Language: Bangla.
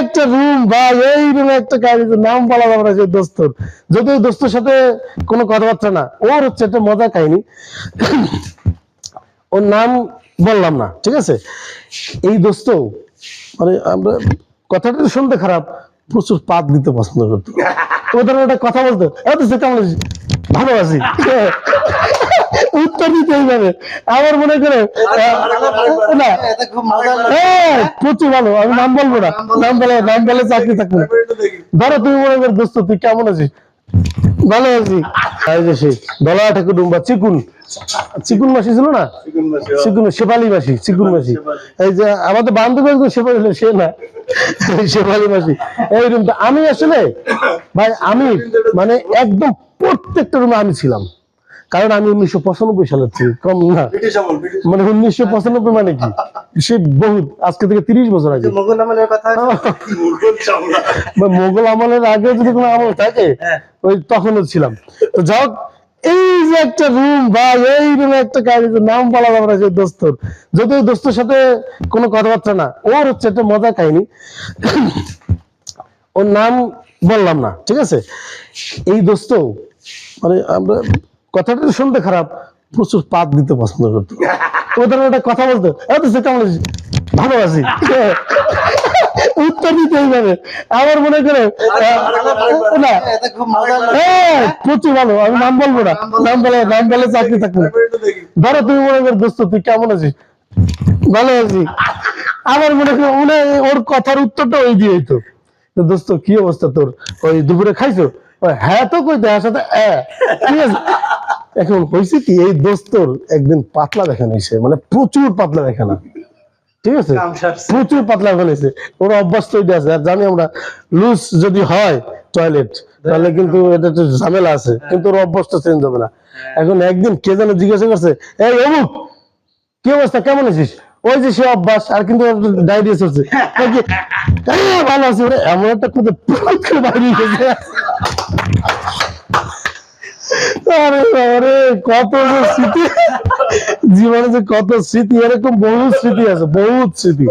একটা রুম ভাই, এই রুমে একটা কাহিনী, নাম বলা যাবে না, যে দোস্তর, যদি ওই দোস্তের সাথে কোনো কথাবার্তা না, ওর হচ্ছে একটা মজার কাহিনী, ওর নাম বললাম না, ঠিক আছে। এই দোস্ত মানে আমরা, কথাটা শুনতে খারাপ, প্রচুর পাত দিতে পছন্দ করতো। ওদের একটা কথা বলতো, কেমন আছিস? ভালো আছি। উত্তর দিতে এইভাবে, আমার মনে করে না, প্রচুর ভালো, আমি নাম বলবো না, নাম বলে চাকরি থাকবে না। ধরো তুমি মনে করো, দোস্ত তুই কেমন আছিস? ভালো আছি। এই যে সেই দলা ঠাকুর ডুম্বা চিকুন, চিকুন মাসি ছিল না, চিকুন শেফালি মাসি, চিকুন মাসি, এই যে আমাদের বান্ধবী একজন শেফালি, সে না, শেফালি মাসি। এই রুমটা আমি আসলে ভাই, আমি মানে একদম প্রত্যেকটা রুমে আমি ছিলাম, কারণ আমি 1995 সালের থেকে কম না, মানে 1995 মানে কি, সে বহুত আজকে থেকে 30 বছর আগে। মোগল আমলের আগে যদি কোনো আমল থাকে, ওই তখনও ছিলাম। তো যাও, এই যে একটা রুম ভাই, এই রুমে একটা কাহিনী, নাম বলা যাবে না, যে দোস্তর, যদি ওই দোস্তের সাথে কোনো কথাবার্তা না, ওর হচ্ছে একটা মজার কাহিনী, ওর নাম বললাম না, ঠিক আছে। এই দোস্ত মানে আমরা, কথাটা শুনতে খারাপ, প্রচুর পাত দিতে পছন্দ করতো। ওদের একটা কথা বলতো, কেমন আছিস? ভালো আছি। উত্তর দিতে এইভাবে, আমার মনে করে না, প্রচুর ভালো, আমি নাম বলবো না, নাম বলে চাকরি থাকবে না। ধরো তুমি মনে করো, দোস্ত তুই কেমন আছিস? ভালো আছি। আমার মনে করে ওর কথার উত্তরটা ওই দিয়ে হইতো, দোস্ত কি অবস্থা তোর, ওই দুপুরে খাইছো? হ্যাঁ তো কই দেখার সাথে ঠিক আছে। এখন হয়েছে কি, এই দোস্তর একদিন পাতলা দেখানো হয়েছে, মানে প্রচুর পাতলা দেখানো, ঠিক আছে, প্রচুর পাতলা ফেলেছে। ওর অভ্যাস তৈরি আছে, আর জানি আমরা লুজ যদি হয় টয়লেট, তাহলে কিন্তু এটা একটু ঝামেলা আছে, কিন্তু ওর অভ্যাসটা চেঞ্জ হবে না। এখন একদিন কে যেন জিজ্ঞাসা করছে, এই অমুক কি অবস্থা, কেমন আছিস? ওই যে সে অভ্যাস, আর কিন্তু ডায়রিয়া চলছে, ভালো আছি, এমন একটা খুঁজে বাইরে গেছে। আরে কত যে স্মৃতি জীবনে, যে কত স্মৃতি, এরকম বহু স্মৃতি আছে, বহুত স্মৃতি।